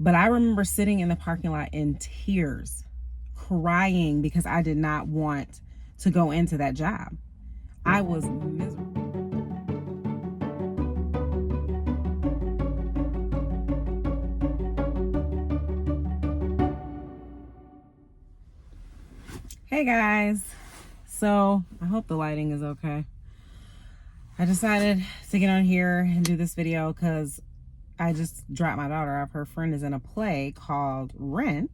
But I remember sitting in the parking lot in tears, crying because I did not want to go into that job. I was miserable. Hey guys. So I hope the lighting is okay. I decided to get on here and do this video because I just dropped my daughter off. Her friend is in a play called Rent.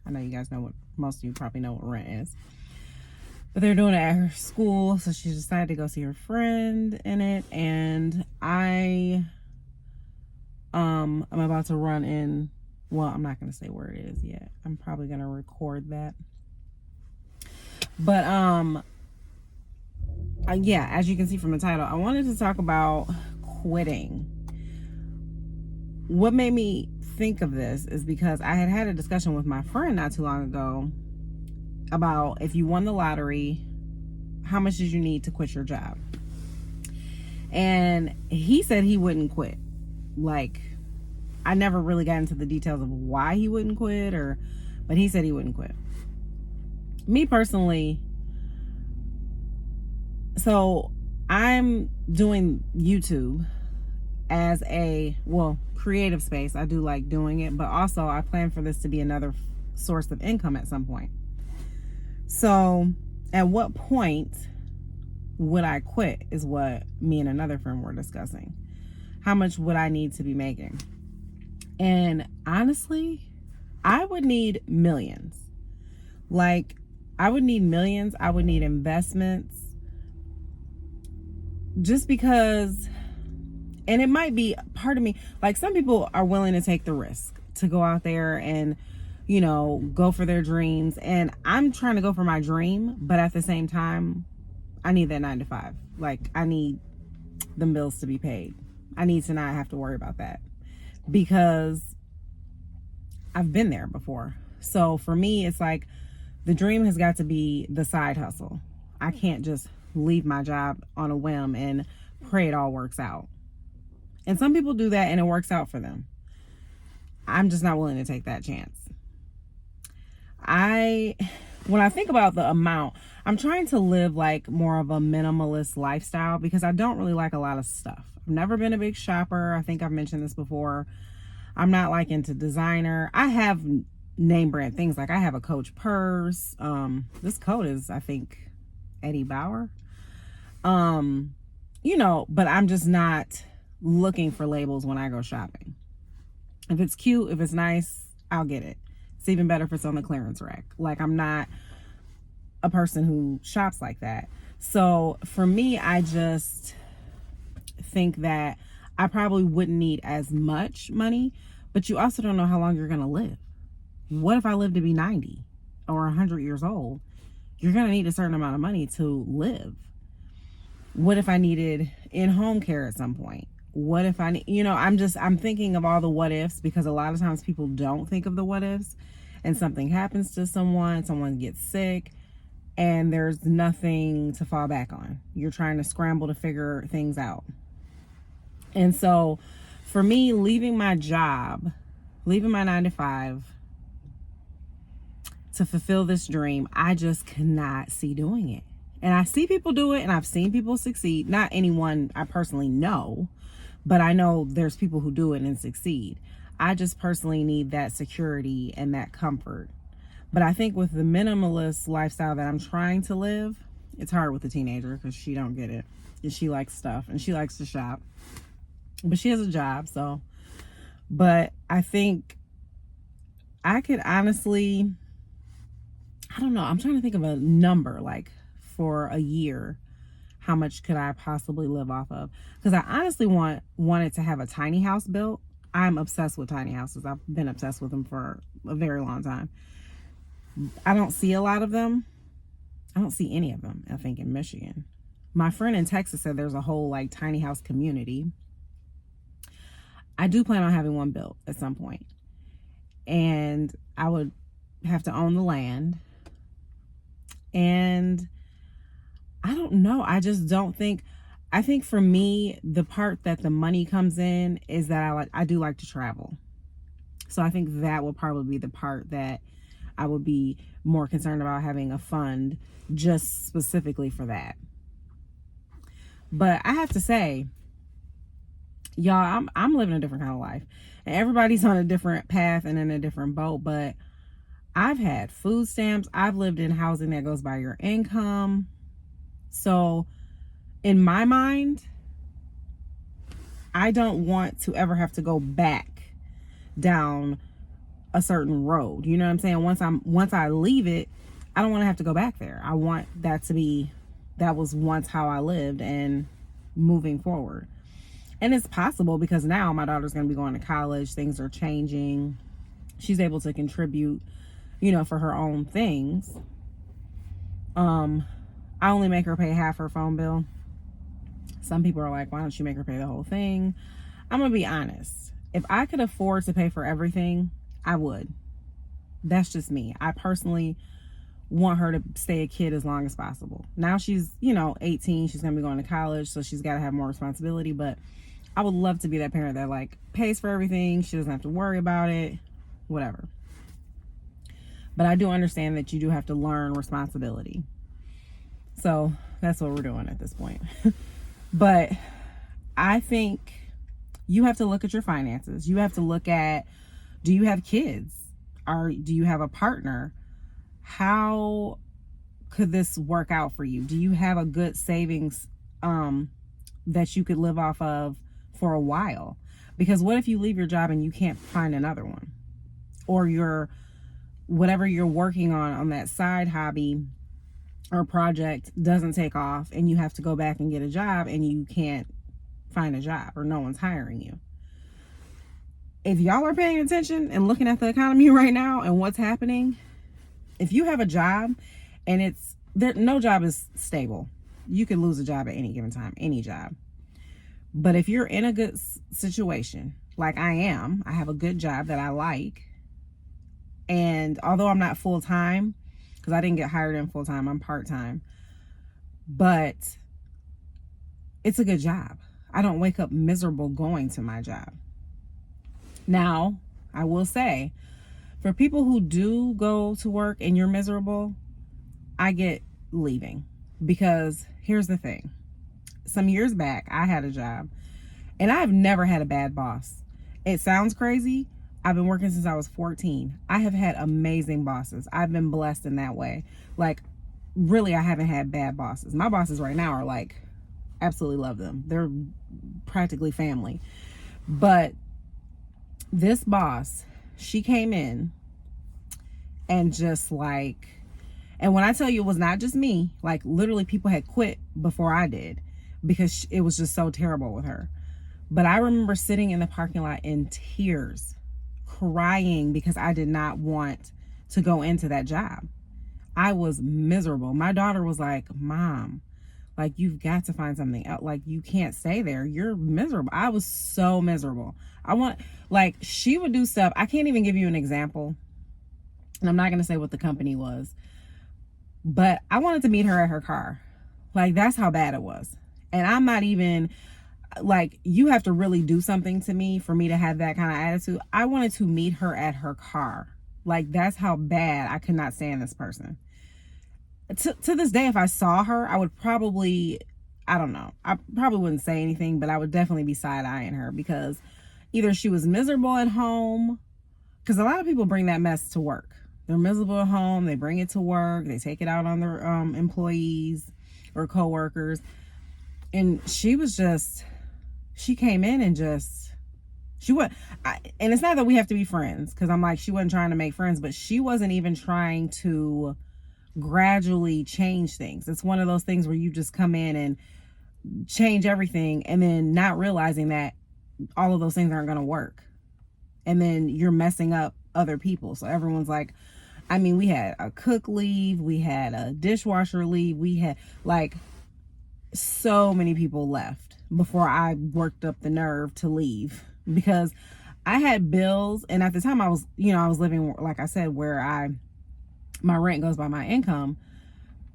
I know you guys know what, most of you probably know what Rent is. But they're doing it at her school, so she decided to go see her friend in it. And I'm about to run in. Well, I'm not going to say where it is yet. I'm probably going to record that. But yeah, as you can see from the title, I wanted to talk about quitting. What made me think of this is because I had a discussion with my friend not too long ago about if you won the lottery, how much did you need to quit your job? And he said he wouldn't quit. Like, I never really got into the details of why he wouldn't quit, but he said he wouldn't quit. Me personally, so I'm doing YouTube as a, creative space. I do like doing it, but also I plan for this to be another source of income at some point. So at what point would I quit is what me and another friend were discussing. How much would I need to be making? And honestly, I would need millions. Like, I would need millions. I would need investments. Just because, and it might be part of me, like some people are willing to take the risk to go out there and, go for their dreams. And I'm trying to go for my dream, but at the same time, I need that 9 to 5. Like, I need the bills to be paid. I need to not have to worry about that because I've been there before. So for me, it's like the dream has got to be the side hustle. I can't just leave my job on a whim and pray it all works out. And some people do that and it works out for them. I'm just not willing to take that chance. When I think about the amount, I'm trying to live like more of a minimalist lifestyle because I don't really like a lot of stuff. I've never been a big shopper. I think I've mentioned this before. I'm not like into designer. I have name brand things. Like I have a Coach purse. This coat is, I think, Eddie Bauer. But I'm just not looking for labels when I go shopping. If it's cute, if it's nice, I'll get it. It's even better if it's on the clearance rack. Like, I'm not a person who shops like that. So for me, I just think that I probably wouldn't need as much money, but you also don't know how long you're going to live. What if I live to be 90 or 100 years old? You're going to need a certain amount of money to live. What if I needed in-home care at some point? What if I, I'm thinking of all the what ifs because a lot of times people don't think of the what ifs and something happens to someone gets sick and there's nothing to fall back on. You're trying to scramble to figure things out. And so for me, leaving my job, leaving my 9 to 5 to fulfill this dream, I just cannot see doing it. And I see people do it and I've seen people succeed. Not anyone I personally know, but I know there's people who do it and succeed. I just personally need that security and that comfort. But I think with the minimalist lifestyle that I'm trying to live, it's hard with a teenager because she don't get it. And she likes stuff and she likes to shop. But she has a job, so. But I think I could honestly, I don't know. I'm trying to think of a number, like for a year. How much could I possibly live off of? Because I honestly wanted to have a tiny house built. I'm obsessed with tiny houses. I've been obsessed with them for a very long time. I don't see a lot of them. I don't see any of them, I think, in Michigan. My friend in Texas said there's a whole like tiny house community. I do plan on having one built at some point. And I would have to own the land. And I don't know. I just don't think, I think for me, the part that the money comes in is that I do like to travel. So I think that would probably be the part that I would be more concerned about, having a fund just specifically for that. But I have to say, y'all, I'm living a different kind of life. And everybody's on a different path and in a different boat. But I've had food stamps. I've lived in housing that goes by your income. So in my mind, I don't want to ever have to go back down a certain road. You know what I'm saying? Once I leave it, I don't want to have to go back there. I want that to be, that was once how I lived, and moving forward. And it's possible because now my daughter's going to be going to college. Things are changing. She's able to contribute, for her own things. I only make her pay half her phone bill. Some people are like, why don't you make her pay the whole thing? I'm going to be honest. If I could afford to pay for everything, I would. That's just me. I personally want her to stay a kid as long as possible. Now she's, 18. She's going to be going to college, so she's got to have more responsibility. But I would love to be that parent that pays for everything. She doesn't have to worry about it, whatever. But I do understand that you do have to learn responsibility. So that's what we're doing at this point. But I think you have to look at your finances. You have to look at, do you have kids? Or do you have a partner? How could this work out for you? Do you have a good savings that you could live off of for a while? Because what if you leave your job and you can't find another one? Or whatever you're working on that side hobby or project doesn't take off, and you have to go back and get a job and you can't find a job, or no one's hiring you. If y'all are paying attention and looking at the economy right now and what's happening, if you have a job and no job is stable. You could lose a job at any given time, any job. But if you're in a good situation, like I am, I have a good job that I like. And although I'm not full-time, because I didn't get hired in full-time, I'm part-time, but it's a good job. I don't wake up miserable going to my job. Now, I will say, for people who do go to work and you're miserable, I get leaving. Because here's the thing. Some years back, I had a job, and I've never had a bad boss. It sounds crazy. I've been working since I was 14. I have had amazing bosses. I've been blessed in that way. Really, I haven't had bad bosses. My bosses right now are absolutely love them. They're practically family. But this boss, she came in and and when I tell you it was not just me, literally people had quit before I did because it was just so terrible with her. But I remember sitting in the parking lot in tears, crying because I did not want to go into that job. I was miserable. My daughter was like, Mom, you've got to find something else. You can't stay there. You're miserable. I was so miserable. She would do stuff. I can't even give you an example. And I'm not going to say what the company was. But I wanted to meet her at her car. That's how bad it was. And I'm not even, you have to really do something to me for me to have that kind of attitude. I wanted to meet her at her car. That's how bad I could not stand this person. To this day, if I saw her, I would probably, I don't know, I probably wouldn't say anything, but I would definitely be side-eyeing her because either she was miserable at home, because a lot of people bring that mess to work. They're miserable at home, they bring it to work, they take it out on their employees or coworkers. And she came in and and it's not that we have to be friends, because I'm she wasn't trying to make friends, but she wasn't even trying to gradually change things. It's one of those things where you just come in and change everything and then not realizing that all of those things aren't going to work. And then you're messing up other people. So everyone's we had a cook leave, we had a dishwasher leave, we had so many people left before I worked up the nerve to leave, because I had bills. And at the time I was living, like I said, where my rent goes by my income,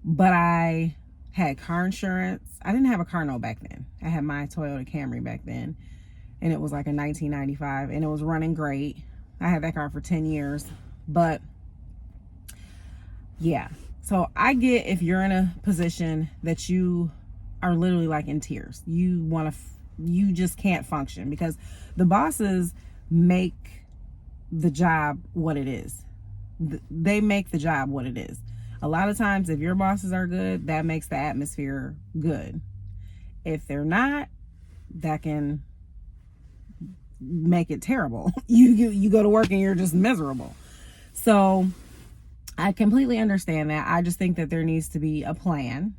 but I had car insurance. I didn't have a car note back then. I had my Toyota Camry back then, and it was a 1995, and it was running great. I had that car for 10 years. But yeah, so I get if you're in a position that you are literally like in tears, you just can't function because the bosses make the job what it is. They make the job what it is. A lot of times if your bosses are good, that makes the atmosphere good. If they're not, that can make it terrible. You go to work and you're just miserable. So I completely understand that. I just think that there needs to be a plan.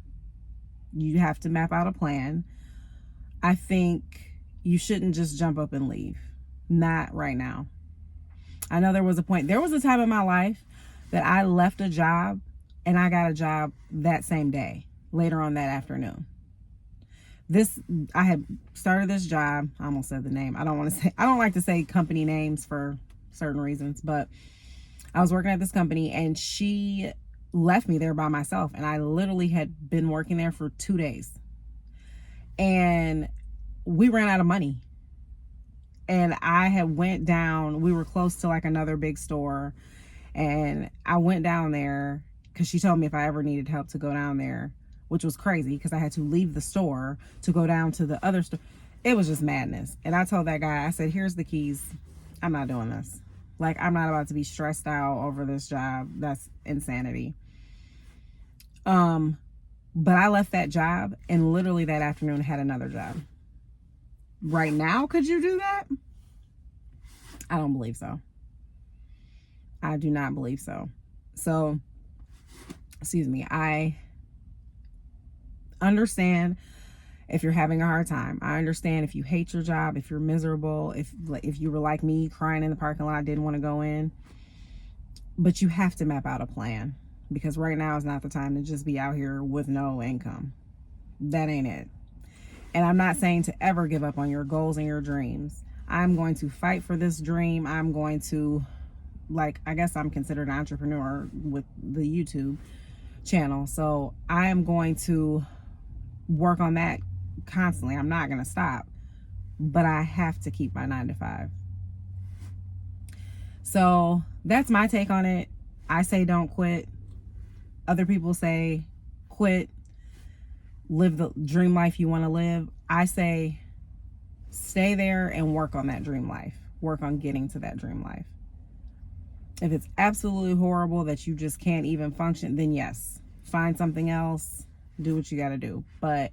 You have to map out a plan. I think you shouldn't just jump up and leave. Not right now. I know there was a time in my life that I left a job and I got a job that same day, later on that afternoon. I had started this job. I almost said the name. I don't like to say company names for certain reasons, but I was working at this company and she left me there by myself. And I literally had been working there for 2 days and we ran out of money. And I had went down, we were close to like another big store. And I went down there because she told me if I ever needed help to go down there, which was crazy because I had to leave the store to go down to the other store. It was just madness. And I told that guy, I said, here's the keys. I'm not doing this. Like, I'm not about to be stressed out over this job. That's insanity. But I left that job and literally that afternoon had another job. Right now, could you do that? I don't believe so. I do not believe so. So, excuse me, I understand if you're having a hard time. I understand if you hate your job, if you're miserable, if you were like me, crying in the parking lot, didn't want to go in. But you have to map out a plan because right now is not the time to just be out here with no income. That ain't it. And I'm not saying to ever give up on your goals and your dreams. I'm going to fight for this dream. I'm going to, I guess I'm considered an entrepreneur with the YouTube channel. So I am going to work on that constantly. I'm not going to stop, but I have to keep my 9 to 5. So that's my take on it. I say don't quit. Other people say quit. Live the dream life you want to live. I say stay there and work on that dream life. Work on getting to that dream life. If it's absolutely horrible that you just can't even function, then yes, find something else, do what you got to do. But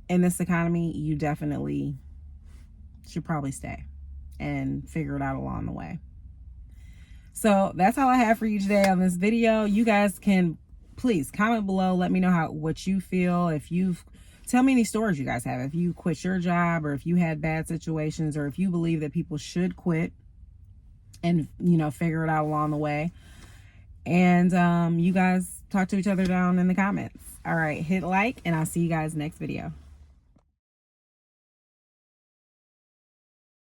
in this economy, you definitely should probably stay and figure it out along the way. So that's all I have for you today on this video. You guys can please comment below. Let me know what you feel. Tell me any stories you guys have. If you quit your job or if you had bad situations or if you believe that people should quit and, figure it out along the way. And you guys talk to each other down in the comments. All right, hit like and I'll see you guys next video.